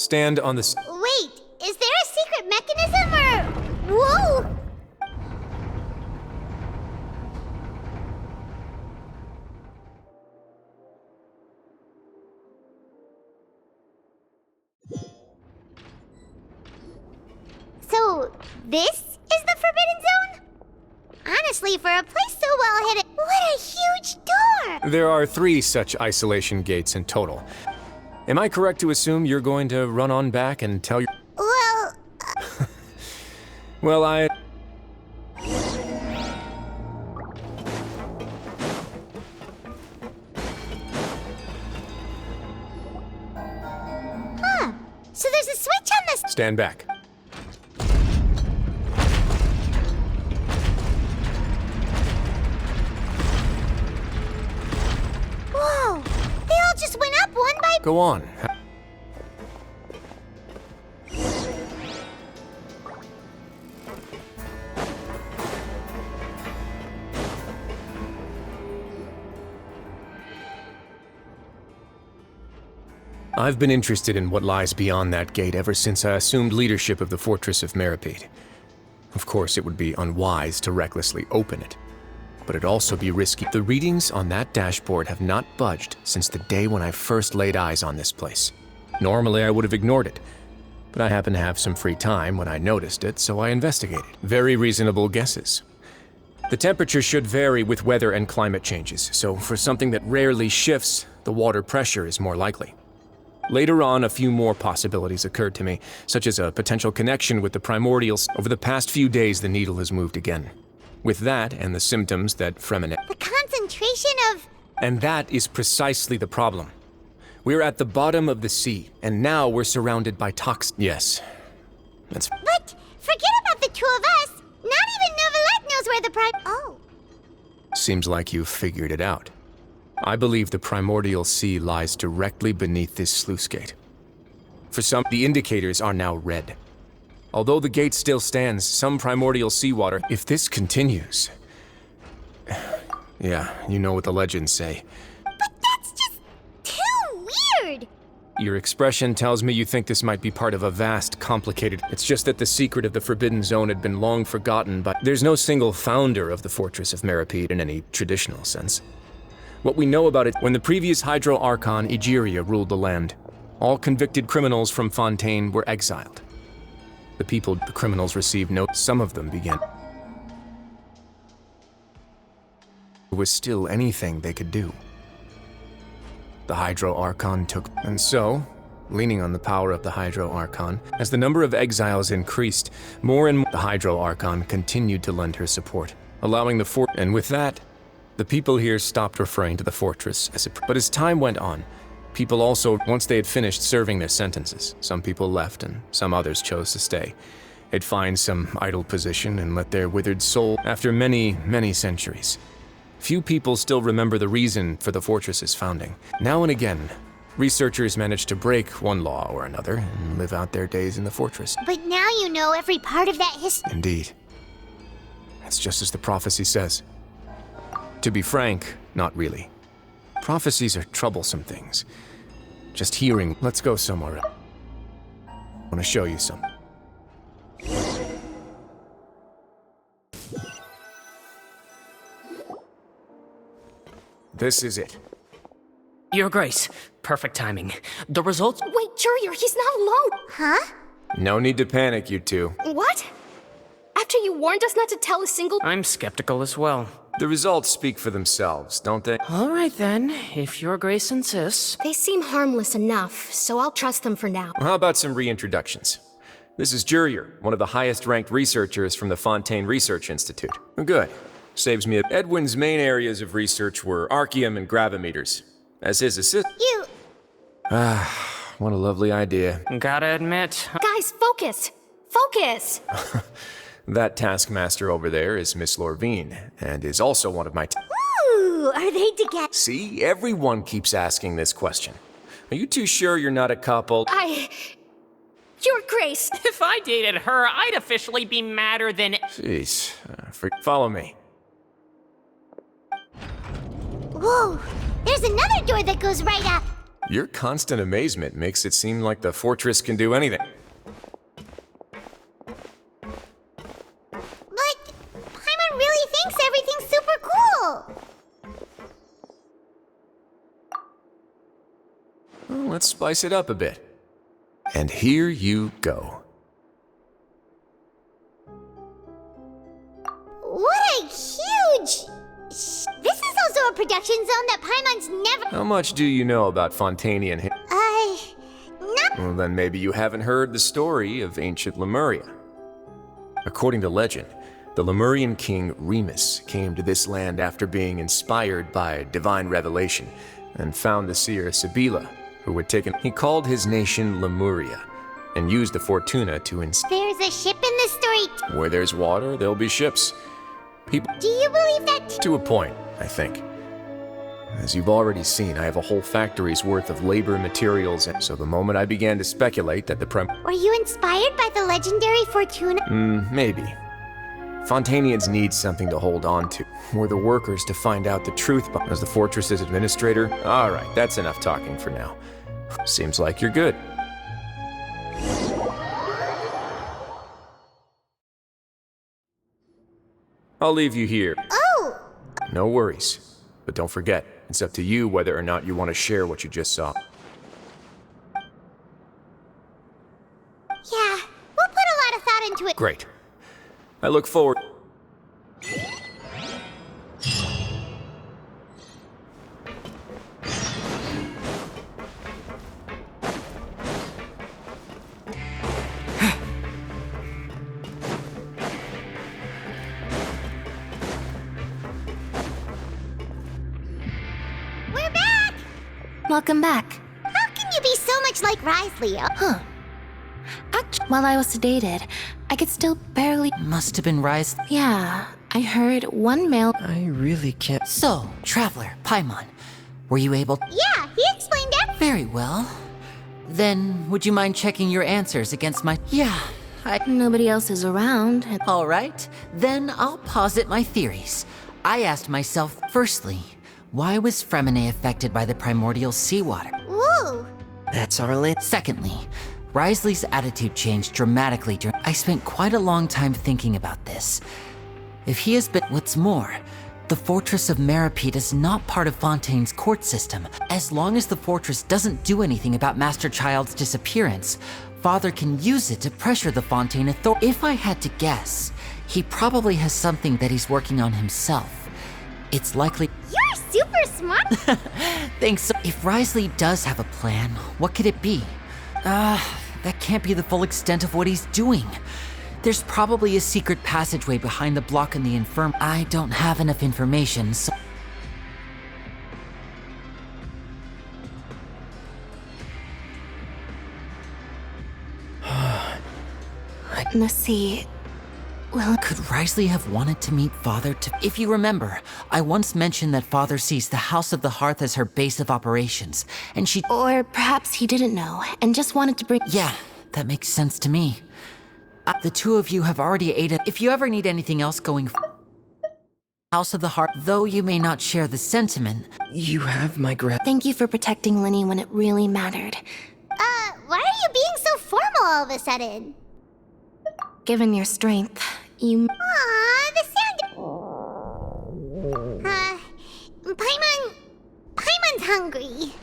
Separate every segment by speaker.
Speaker 1: stand on the
Speaker 2: Wait, is there a secret mechanism or... Whoa! So, this is the Forbidden Zone? Honestly, for a place so well hidden, what a huge door!
Speaker 1: There are 3 such isolation gates in total. Am I correct to assume you're going to run on back and tell your...
Speaker 2: Well...
Speaker 1: Well, I...
Speaker 2: Huh. So there's a switch on this...
Speaker 1: Stand back.
Speaker 2: Whoa! They all just went up one by...
Speaker 1: Go on. I've been interested in what lies beyond that gate ever since I assumed leadership of the Fortress of Meripede. Of course, it would be unwise to recklessly open it, but it'd also be risky. The readings on that dashboard have not budged since the day when I first laid eyes on this place. Normally, I would have ignored it, but I happened to have some free time when I noticed it, so I investigated. Very reasonable guesses. The temperature should vary with weather and climate changes, so for something that rarely shifts, the water pressure is more likely. Later on, a few more possibilities occurred to me, such as a potential connection with the primordials. Over the past few days, the needle has moved again. With that and the symptoms that Fremen...
Speaker 2: The concentration of...
Speaker 1: And that is precisely the problem. We're at the bottom of the sea, and now we're surrounded by Yes. That's...
Speaker 2: But forget about the 2 of us! Not even Novelette knows where the Oh.
Speaker 1: Seems like you've figured it out. I believe the primordial sea lies directly beneath this sluice gate. For some, the indicators are now red. Although the gate still stands, some primordial seawater... If this continues... Yeah, you know what the legends say.
Speaker 2: But that's just... too weird!
Speaker 1: Your expression tells me you think this might be part of a vast, complicated... It's just that the secret of the Forbidden Zone had been long forgotten, but there's no single founder of the Fortress of Meripede in any traditional sense. What we know about it, when the previous Hydro Archon, Egeria, ruled the land, all convicted criminals from Fontaine were exiled. The criminals received no... Some of them began... There was still anything they could do. The Hydro Archon took... And so, leaning on the power of the Hydro Archon, as the number of exiles increased, more and more... The Hydro Archon continued to lend her support, allowing the And with that, the people here stopped referring to the fortress as But as time went on, people also, once they had finished serving their sentences, some people left and some others chose to stay. They'd find some idle position and let their withered soul... After many, many centuries, few people still remember the reason for the fortress's founding. Now and again, researchers manage to break one law or another and live out their days in the fortress.
Speaker 2: But now you know every part of that history.
Speaker 1: Indeed. That's just as the prophecy says. To be frank, not really. Prophecies are troublesome things. Just hearing... Let's go somewhere else. I want to show you something. This is it.
Speaker 3: Your Grace, perfect timing. The results...
Speaker 4: Wait, Jurier, he's not alone!
Speaker 2: Huh?
Speaker 1: No need to panic, you two.
Speaker 4: What? After you warned us not to tell a single...
Speaker 3: I'm skeptical as well.
Speaker 1: The results speak for themselves, don't they?
Speaker 3: All right then, if Your Grace insists.
Speaker 4: They seem harmless enough, so I'll trust them for now.
Speaker 1: How about some reintroductions? This is Jurier, one of the highest-ranked researchers from the Fontaine Research Institute. Good. Saves me a... Edwin's main areas of research were archaeum and gravimeters. As his assistant...
Speaker 2: You...
Speaker 1: What a lovely idea.
Speaker 3: Gotta admit...
Speaker 4: Guys, focus! Focus!
Speaker 1: That taskmaster over there is Miss Lorvine, and is also one of my...
Speaker 2: Ooh, are they together?
Speaker 1: See? Everyone keeps asking this question. Are you too sure you're not a couple?
Speaker 4: Your Grace!
Speaker 3: If I dated her, I'd officially be madder than...
Speaker 1: Jeez. Follow me.
Speaker 2: Whoa, there's another door that goes right up.
Speaker 1: Your constant amazement makes it seem like the fortress can do anything.
Speaker 2: But Paimon really thinks everything's super cool.
Speaker 1: Well, let's spice it up a bit. And here you go.
Speaker 2: What a huge... This is also a production zone that Paimon's never...
Speaker 1: How much do you know about Fontaine?
Speaker 2: Not...
Speaker 1: Well, then maybe you haven't heard the story of ancient Lemuria. According to legend, the Lemurian king Remus came to this land after being inspired by divine revelation and found the seer Sibila, who had taken... He called his nation Lemuria and used the Fortuna to
Speaker 2: There's a ship in the story.
Speaker 1: Where there's water, there'll be ships. People...
Speaker 2: Do you believe that?
Speaker 1: To a point, I think. As you've already seen, I have a whole factory's worth of labor, materials, and so the moment I began to speculate that the
Speaker 2: Were you inspired by the legendary Fortuna?
Speaker 1: Maybe. Fontainians need something to hold on to. We're the workers to find out the truth as the fortress's administrator. Alright, that's enough talking for now. Seems like you're good. I'll leave you here.
Speaker 2: Oh!
Speaker 1: No worries. But don't forget, it's up to you whether or not you want to share what you just saw.
Speaker 2: Yeah, we'll put a lot of thought into it.
Speaker 1: Great. I look forward...
Speaker 2: We're back!
Speaker 4: Welcome back.
Speaker 2: How can you be so much like Risley?
Speaker 4: Huh. While I was sedated, I could still barely...
Speaker 5: Must have been Rise.
Speaker 4: Yeah, I heard one male...
Speaker 5: I really can't. So, Traveler, Paimon, were you able...
Speaker 2: Yeah, he explained everything.
Speaker 5: Very well. Then, would you mind checking your answers against my... Yeah,
Speaker 4: Nobody else is around.
Speaker 5: All right, then I'll posit my theories. I asked myself, firstly, why was Fremine affected by the primordial seawater?
Speaker 2: Woo!
Speaker 5: That's our list. Secondly, Risley's attitude changed dramatically during... I spent quite a long time thinking about this. If he has been... What's more, the Fortress of Meripede is not part of Fontaine's court system. As long as the fortress doesn't do anything about Master Child's disappearance, Father can use it to pressure the Fontaine authority. If I had to guess, he probably has something that he's working on himself. It's likely...
Speaker 2: You're super smart!
Speaker 5: Thanks. So if Risley does have a plan, what could it be? That can't be the full extent of what he's doing. There's probably a secret passageway behind the block in the infirm. I don't have enough information, so...
Speaker 4: Let's see... Well,
Speaker 5: Could Risley have wanted to meet Father to... If you remember, I once mentioned that Father sees the House of the Hearth as her base of operations, and she...
Speaker 4: or perhaps he didn't know and just wanted to bring...
Speaker 5: Yeah, that makes sense to me. The two of you have already aided... If you ever need anything else going... House of the Heart, though you may not share the sentiment...
Speaker 3: You have my
Speaker 4: Thank you for protecting Linny when it really mattered.
Speaker 2: Why are you being so formal all of a sudden?
Speaker 4: Given your strength, you...
Speaker 2: Aw, the sound... Paimon's hungry.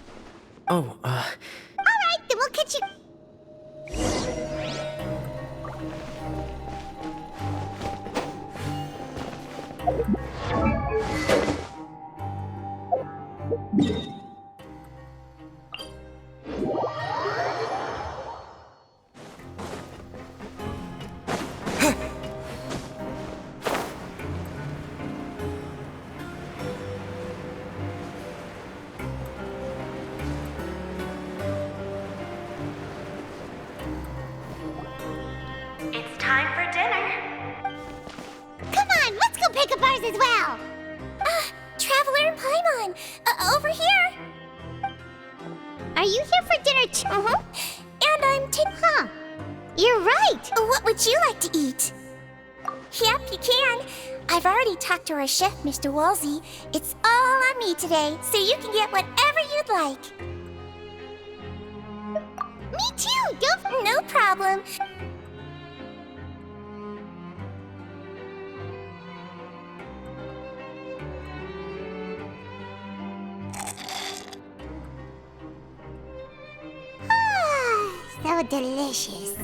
Speaker 3: Oh,
Speaker 2: Alright, then we'll catch you...
Speaker 6: It's time for dinner.
Speaker 2: Come on, let's go pick up ours as well! Traveler and Paimon, over here! Are you here for dinner too? Uh-huh. And I'm Huh. You're right! What would you like to eat? Yep, you can. I've already talked to our chef, Mr. Wolsey. It's all on me today, so you can get whatever you'd like. Me too! Don't... No problem. So delicious.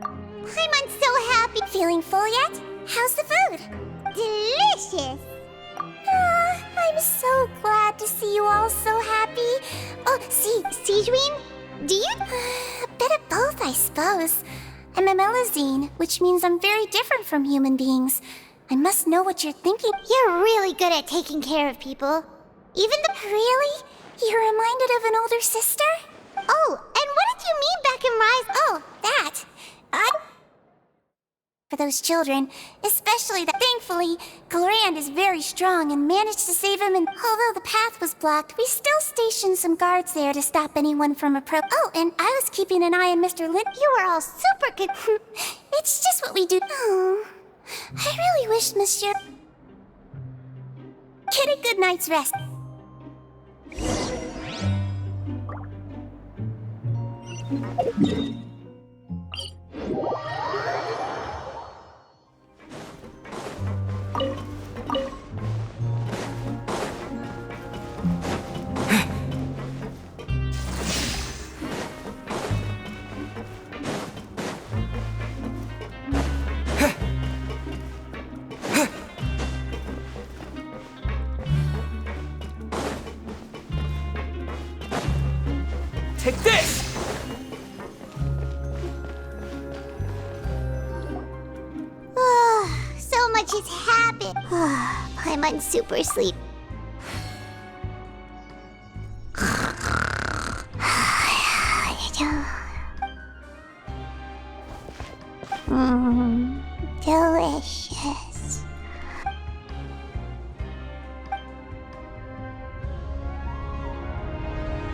Speaker 2: I'm so happy. Feeling full yet? How's the food? Delicious. I'm so glad to see you all so happy. Oh, see, Dream? Do you... A bit of both, I suppose. I'm a Melazine, which means I'm very different from human beings. I must know what you're thinking. You're really good at taking care of people. Even the... Really? You're reminded of an older sister? Oh, and what did you mean back in Rise? Oh, that. For those children, especially that. Thankfully, Glorand is very strong and managed to save him, and although the path was blocked, we still stationed some guards there to stop anyone from approaching. Oh, and I was keeping an eye on Mr. Lin. You were all super good. It's just what we do. Oh, I really wish Monsieur... Get a good night's rest.
Speaker 3: Take this!
Speaker 2: So much has happened. I'm on super sleep. Delicious.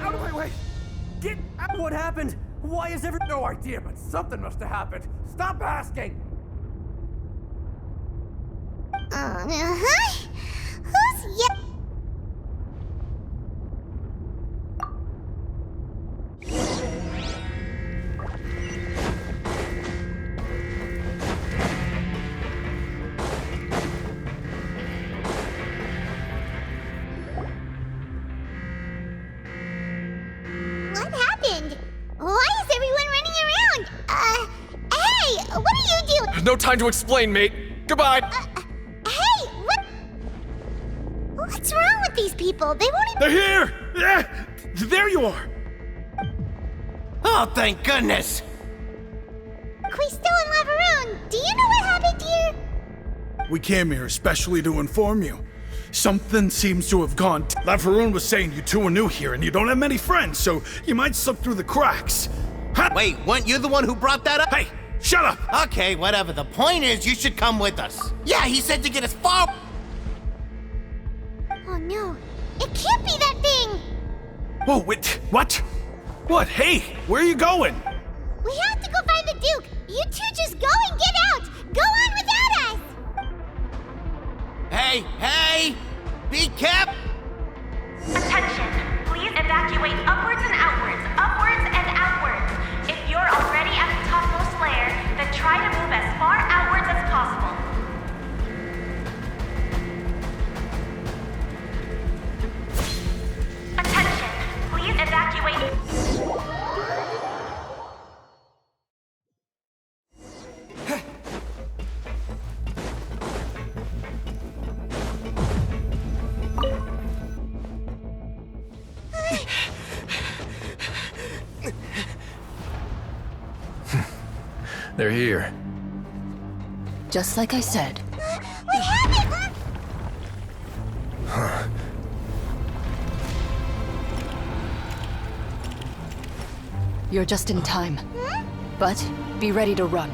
Speaker 6: Out of my way! Get out! What happened? Why is every... No idea, but something must have happened. Stop asking!
Speaker 2: Who's yet? What happened? Why is everyone running around? Hey, what are you doing?
Speaker 1: There's no time to explain, mate. Goodbye.
Speaker 2: Hey, what? What's wrong with these people? They won't even...
Speaker 7: They're here! Yeah! There you are!
Speaker 8: Oh, thank goodness!
Speaker 2: Quisto and Lavaroon, do you know what happened here?
Speaker 7: We came here especially to inform you. Something seems to have gone. Lavaroon was saying you two are new here and you don't have many friends, so you might slip through the cracks.
Speaker 8: Wait, weren't you the one who brought that up?
Speaker 7: Hey, shut up!
Speaker 8: Okay, whatever. The point is, you should come with us. Yeah, he said to get us far...
Speaker 2: Oh no, it can't be that thing!
Speaker 7: Whoa, wait, what? What? Hey, where are you going?
Speaker 2: We have to go find the Duke! You two just go and get out! Go on without us!
Speaker 8: Hey! Be careful!
Speaker 9: Attention! Please evacuate upwards and outwards, upwards and outwards. If you're already at the topmost layer, then try to move as far outwards as possible. Attention! Please evacuate...
Speaker 1: They're here.
Speaker 4: Just like I said.
Speaker 2: What happened?
Speaker 4: You're just in time. But be ready to run.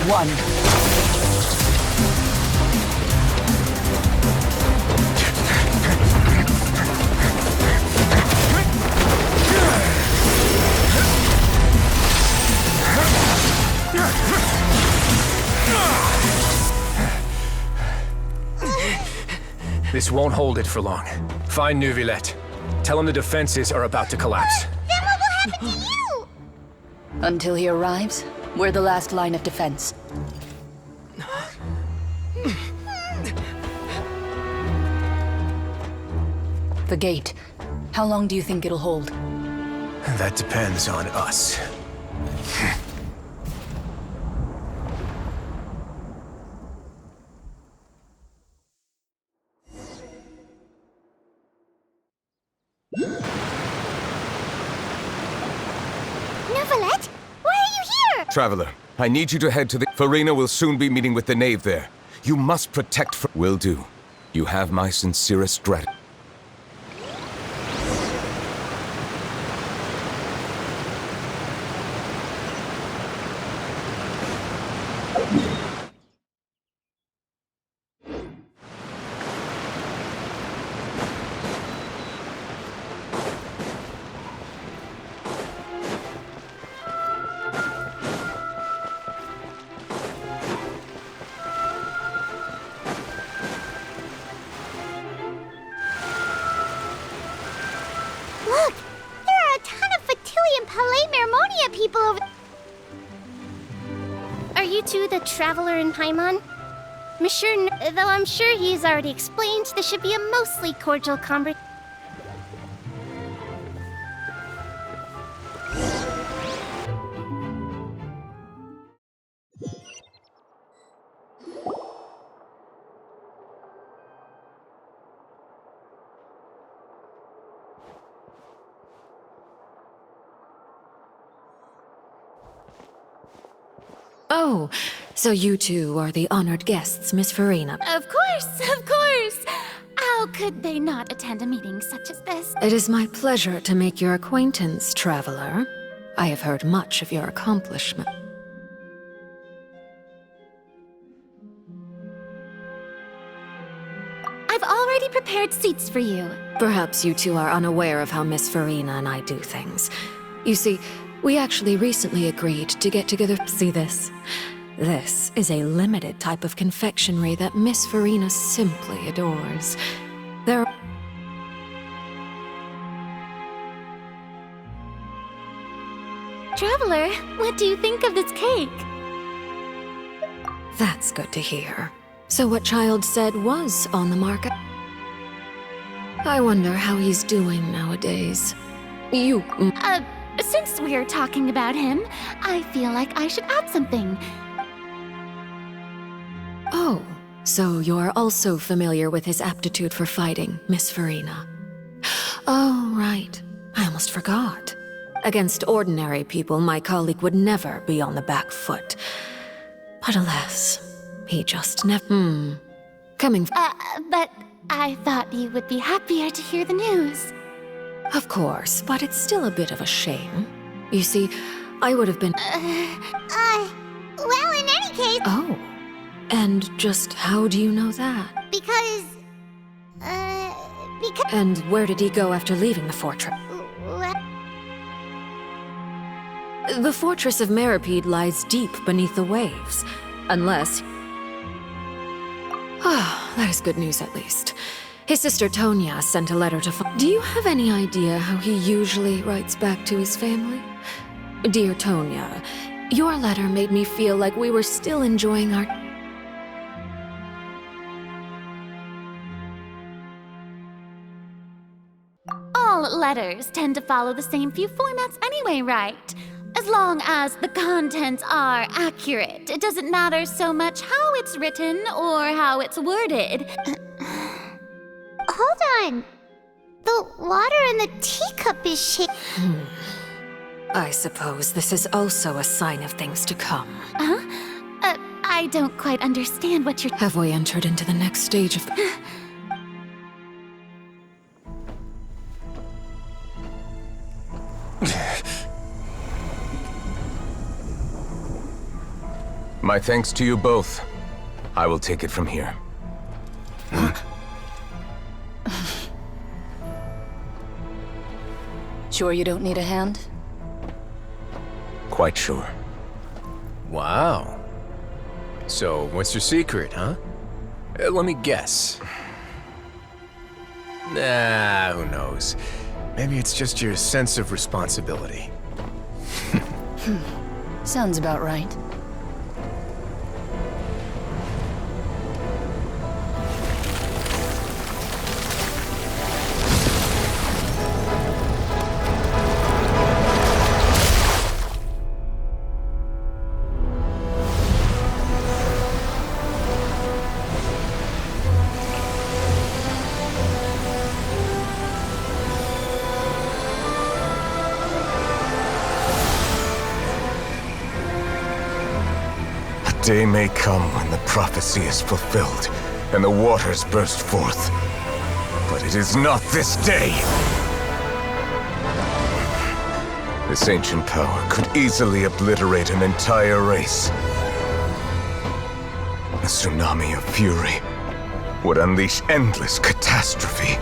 Speaker 10: one.
Speaker 1: This won't hold it for long. Find Neuvillette. Tell him the defenses are about to collapse.
Speaker 2: Then what will happen to you?
Speaker 10: Until he arrives, we're the last line of defense. The gate. How long do you think it'll hold?
Speaker 1: That depends on us.
Speaker 2: Neuvillette? Why are you here?
Speaker 11: Traveler, I need you to head to the... Farina will soon be meeting with the knave there. You must protect... Will do. You have my sincerest gratitude.
Speaker 2: Look! There are a ton of Fatilian Palais Mermonia people over... Are you two the Traveler in Paimon? Though I'm sure he's already explained, this should be a mostly cordial conversation.
Speaker 4: Oh, so you two are the honored guests, Miss Farina.
Speaker 2: Of course, of course! How could they not attend a meeting such as this?
Speaker 4: It is my pleasure to make your acquaintance, traveler. I have heard much of your accomplishment.
Speaker 2: I've already prepared seats for you.
Speaker 4: Perhaps you two are unaware of how Miss Farina and I do things. You see, we actually recently agreed to get together. See this? This is a limited type of confectionery that Miss Farina simply adores. There are...
Speaker 2: Traveler, what do you think of this cake?
Speaker 4: That's good to hear. So what Child said was on the market? I wonder how he's doing nowadays.
Speaker 2: Since we're talking about him, I feel like I should add something.
Speaker 4: Oh, so you're also familiar with his aptitude for fighting, Miss Farina. Oh, right. I almost forgot. Against ordinary people, my colleague would never be on the back foot. But alas, he just never... Coming...
Speaker 2: But I thought you would be happier to hear the news.
Speaker 4: Of course, but it's still a bit of a shame. You see, I would have been...
Speaker 2: Well, in any case...
Speaker 4: Oh. And just how do you know that?
Speaker 2: Because...
Speaker 4: And where did he go after leaving the fortress? The fortress of Meripede lies deep beneath the waves. Unless... Ah, that is good news at least. His sister Tonya sent a letter to... Do you have any idea how he usually writes back to his family? Dear Tonya, your letter made me feel like we were still enjoying our...
Speaker 2: All letters tend to follow the same few formats anyway, right? As long as the contents are accurate, it doesn't matter so much how it's written or how it's worded. Hold on. The water in the teacup is shaking.
Speaker 4: I suppose this is also a sign of things to come.
Speaker 2: Huh? I don't quite understand what you're...
Speaker 4: Have we entered into the next stage of...
Speaker 11: My thanks to you both. I will take it from here.
Speaker 10: Sure you don't need a hand?
Speaker 11: Quite sure.
Speaker 1: Wow. So, what's your secret, huh? Let me guess. Nah, who knows? Maybe it's just your sense of responsibility.
Speaker 10: Sounds about right.
Speaker 11: Day may come when the prophecy is fulfilled, and the waters burst forth. But it is not this day! This ancient power could easily obliterate an entire race. A tsunami of fury would unleash endless catastrophe.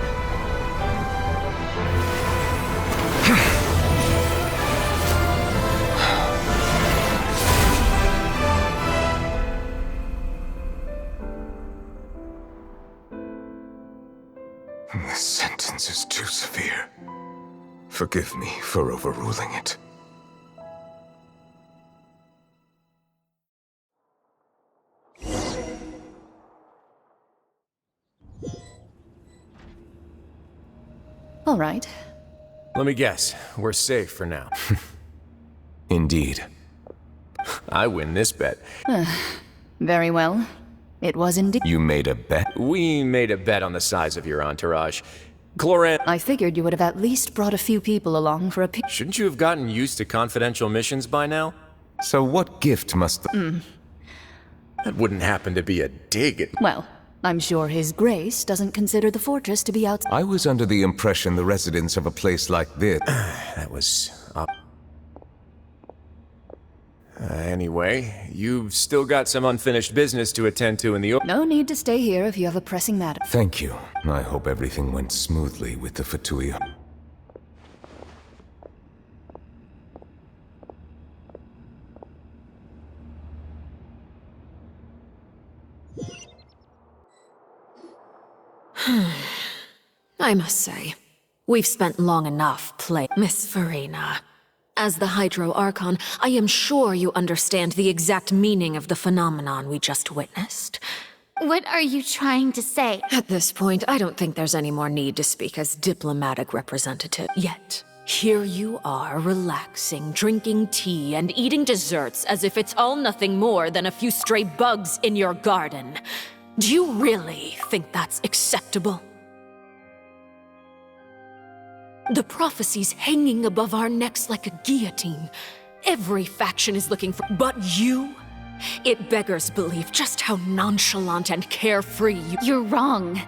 Speaker 11: This sentence is too severe. Forgive me for overruling it.
Speaker 10: All right.
Speaker 1: Let me guess. We're safe for now.
Speaker 11: Indeed.
Speaker 1: I win this bet.
Speaker 10: Very well. It was indeed.
Speaker 11: You made a bet?
Speaker 1: We made a bet on the size of your entourage. Cloran...
Speaker 10: I figured you would have at least brought a few people along for a pic.
Speaker 1: Shouldn't you have gotten used to confidential missions by now?
Speaker 11: So what gift must the...
Speaker 1: That wouldn't happen to be a dig at...
Speaker 10: Well, I'm sure His Grace doesn't consider the fortress to be out...
Speaker 11: I was under the impression the residents of a place like this...
Speaker 1: That was... Anyway, you've still got some unfinished business to attend to in the...
Speaker 10: No need to stay here if you have a pressing matter.
Speaker 11: Thank you. I hope everything went smoothly with the Fatui.
Speaker 4: I must say, we've spent long enough playing Miss Farina. As the Hydro Archon, I am sure you understand the exact meaning of the phenomenon we just witnessed.
Speaker 2: What are you trying to say?
Speaker 4: At this point, I don't think there's any more need to speak as diplomatic representative. Yet, here you are, relaxing, drinking tea, and eating desserts as if it's all nothing more than a few stray bugs in your garden. Do you really think that's acceptable? The prophecy's hanging above our necks like a guillotine. Every faction is looking for... But you? It beggars belief just how nonchalant and carefree you...
Speaker 2: You're wrong.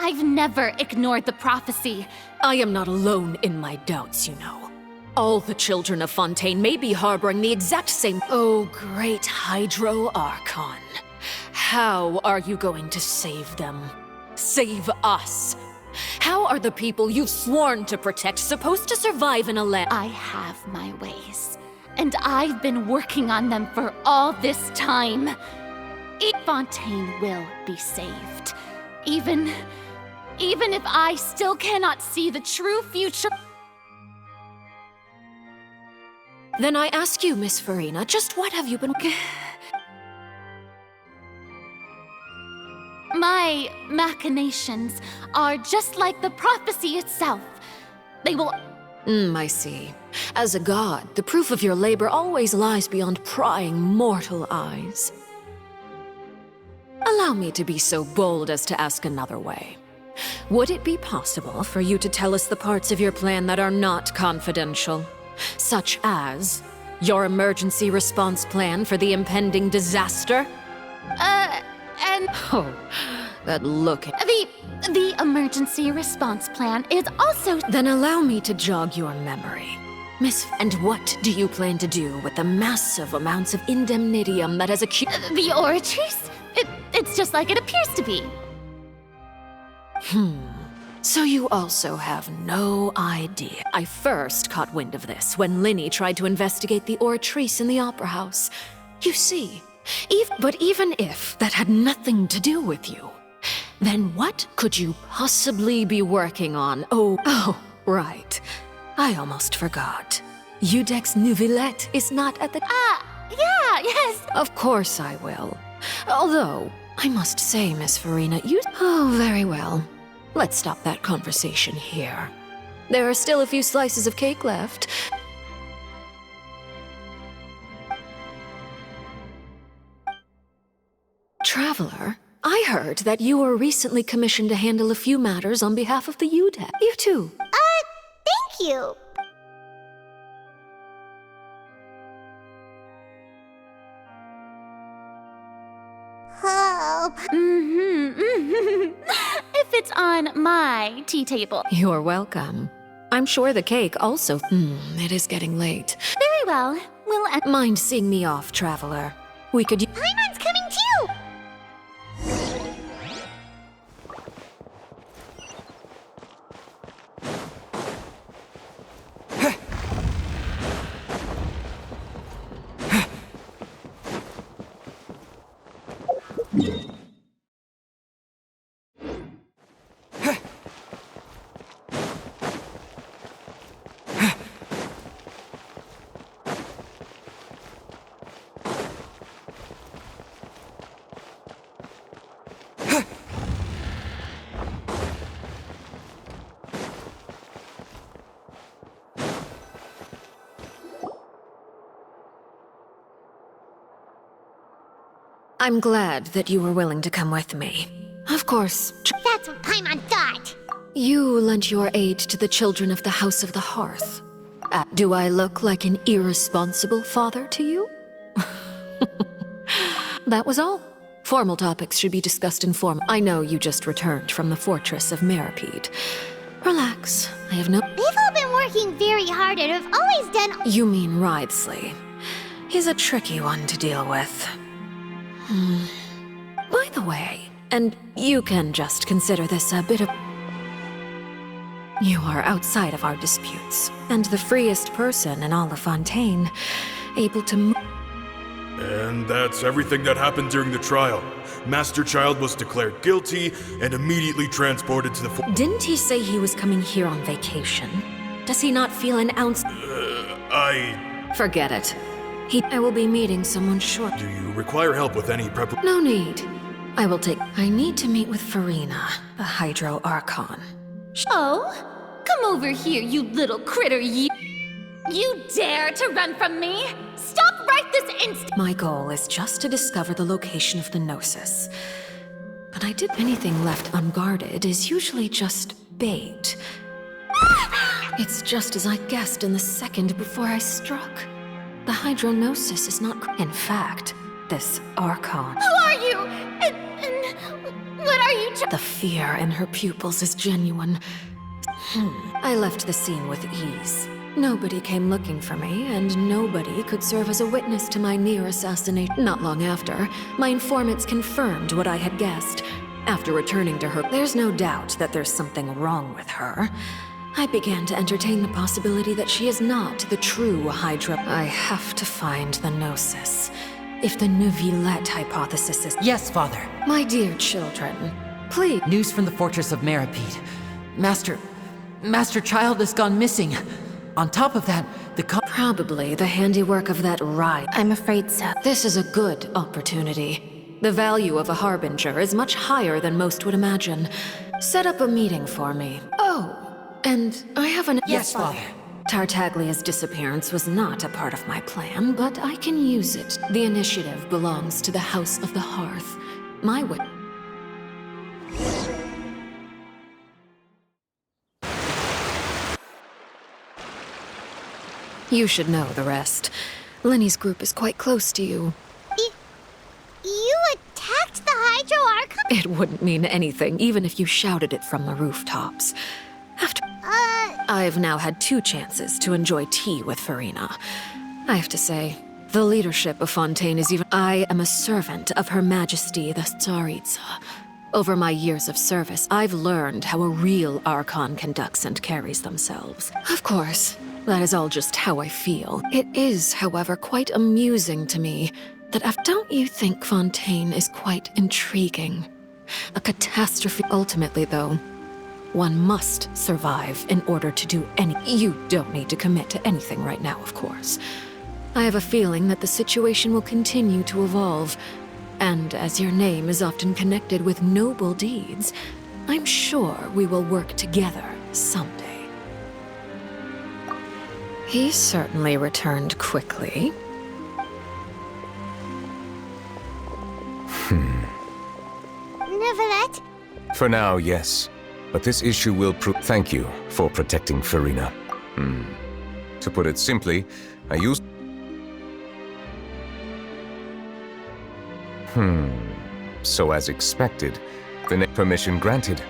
Speaker 2: I've never ignored the prophecy.
Speaker 4: I am not alone in my doubts, you know. All the children of Fontaine may be harboring the exact same... Oh, great Hydro Archon. How are you going to save them? Save us? How are the people you've sworn to protect supposed to survive in a land?
Speaker 2: I have my ways, and I've been working on them for all this time. Fontaine will be saved, even if I still cannot see the true future.
Speaker 4: Then I ask you, Miss Farina, just what have you been...
Speaker 2: My machinations are just like the prophecy itself. They will...
Speaker 4: I see. As a god, the proof of your labor always lies beyond prying mortal eyes. Allow me to be so bold as to ask another way. Would it be possible for you to tell us the parts of your plan that are not confidential? Such as your emergency response plan for the impending disaster? Oh, that look...
Speaker 2: The emergency response plan is also...
Speaker 4: Then allow me to jog your memory. Miss, and what do you plan to do with the massive amounts of indemnitium that has accumulated?
Speaker 2: The Oratrice? It's just like it appears to be.
Speaker 4: So you also have no idea. I first caught wind of this when Linny tried to investigate the Oratrice in the Opera House. You see, but even if that had nothing to do with you, then what could you possibly be working on? Oh, right. I almost forgot. Udex Neuvillette is not at the...
Speaker 2: Yeah, yes.
Speaker 4: Of course I will. Although, I must say, Miss Farina, you... Oh, very well. Let's stop that conversation here. There are still a few slices of cake left. Traveler, I heard that you were recently commissioned to handle a few matters on behalf of the UDEC. You too.
Speaker 2: Thank you. Help. If it's on my tea table.
Speaker 4: You're welcome. I'm sure the cake also... it is getting late.
Speaker 2: Very well.
Speaker 4: Mind seeing me off, Traveler? We could...
Speaker 2: Paimon's coming too!
Speaker 4: I'm glad that you were willing to come with me. Of course,
Speaker 2: That's what Paimon thought.
Speaker 4: you lent your aid to the children of the House of the Hearth. Do I look like an irresponsible father to you? That was all. Formal topics should be discussed in form. I know you just returned from the fortress of Meripede. Relax, I have no...
Speaker 2: They've all been working very hard and have always done...
Speaker 4: You mean Wriothesley. He's a tricky one to deal with. By the way, and you can just consider this a bit of... You are outside of our disputes, and the freest person in all of Fontaine, able to...
Speaker 12: And that's everything that happened during the trial. Master Child was declared guilty and immediately transported to the
Speaker 4: Didn't he say he was coming here on vacation? Does he not feel an ounce... Forget it. I will be meeting someone shortly.
Speaker 12: Do you require help with any prep?
Speaker 4: No need. I will take... I need to meet with Farina, the Hydro Archon.
Speaker 2: Oh? Come over here, you little critter, you... You dare to run from me? Stop right this instant!
Speaker 4: My goal is just to discover the location of the Gnosis. But I did... Anything left unguarded is usually just bait. It's just as I guessed in the second before I struck. The Hydronosis is not... In fact, this Archon...
Speaker 2: Who are you? And what are you
Speaker 4: The fear in her pupils is genuine. I left the scene with ease. Nobody came looking for me, and nobody could serve as a witness to my near assassination. Not long after, my informants confirmed what I had guessed. After returning to her, there's no doubt that there's something wrong with her. I began to entertain the possibility that she is not the true Hydra. I have to find the Gnosis. If the Neuvillette hypothesis is...
Speaker 5: Yes, Father.
Speaker 4: My dear children, please...
Speaker 5: News from the Fortress of Meripede. Master Child has gone missing. On top of that,
Speaker 4: Probably the handiwork of that ride.
Speaker 2: I'm afraid so.
Speaker 4: This is a good opportunity. The value of a harbinger is much higher than most would imagine. Set up a meeting for me. Oh, and I have an...
Speaker 5: Yes, Father.
Speaker 4: Tartaglia's disappearance was not a part of my plan, but I can use it. The initiative belongs to the House of the Hearth. My wit... You should know the rest. Lenny's group is quite close to you.
Speaker 2: You attacked the Hydro Archon?
Speaker 4: It wouldn't mean anything, even if you shouted it from the rooftops. After... I've now had 2 chances to enjoy tea with Farina. I have to say, the leadership of Fontaine is even... I am a servant of Her Majesty the Tsaritsa. Over my years of service, I've learned how a real Archon conducts and carries themselves. Of course, that is all just how I feel. It is, however, quite amusing to me that don't you think Fontaine is quite intriguing? A catastrophe. Ultimately, though, one must survive in order to do any... You don't need to commit to anything right now, of course. I have a feeling that the situation will continue to evolve, and as your name is often connected with noble deeds, I'm sure we will work together someday. He certainly returned quickly.
Speaker 2: Nevertheless.
Speaker 11: For now, yes. But this issue will prove... Thank you for protecting Farina. To put it simply, I used... So as expected, the permission granted.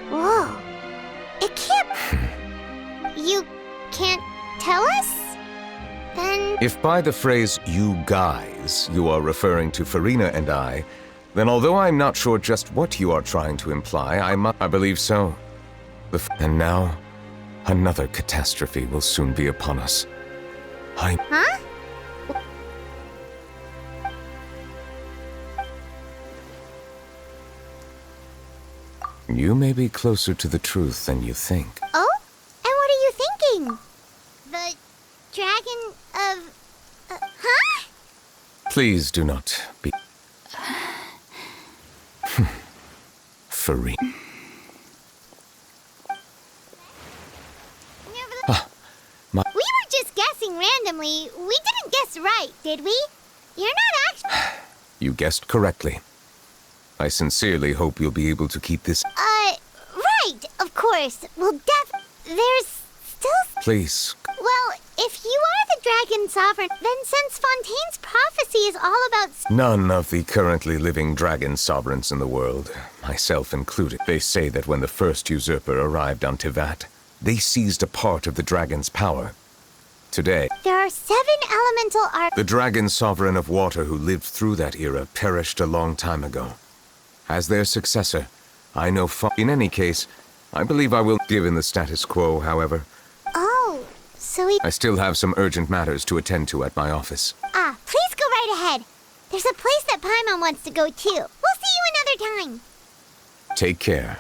Speaker 2: Whoa. It can't... You can't tell us? Then...
Speaker 11: If by the phrase, you guys, you are referring to Farina and I, then although I'm not sure just what you are trying to imply, I believe so. And now, another catastrophe will soon be upon us.
Speaker 2: Huh?
Speaker 11: You may be closer to the truth than you think.
Speaker 2: Oh? And what are you thinking? The dragon of... huh?
Speaker 11: Please do not be... Farina.
Speaker 2: We were just guessing randomly. We didn't guess right, did we? You're not actually...
Speaker 11: You guessed correctly. I sincerely hope you'll be able to keep this...
Speaker 2: Right, of course. Well, there's still...
Speaker 11: Please.
Speaker 2: Well, if you are the Dragon Sovereign, then since Fontaine's prophecy is all about...
Speaker 11: None of the currently living dragon sovereigns in the world, myself included, they say that when the first usurper arrived on Tivat, they seized a part of the dragon's power. Today,
Speaker 2: there are 7 elemental
Speaker 11: the dragon sovereign of water who lived through that era perished a long time ago. As their successor, I know in any case, I believe I will... Given the status quo, however.
Speaker 2: Oh, so
Speaker 11: I still have some urgent matters to attend to at my office.
Speaker 2: Please go right ahead. There's a place that Paimon wants to go to. We'll see you another time.
Speaker 11: Take care.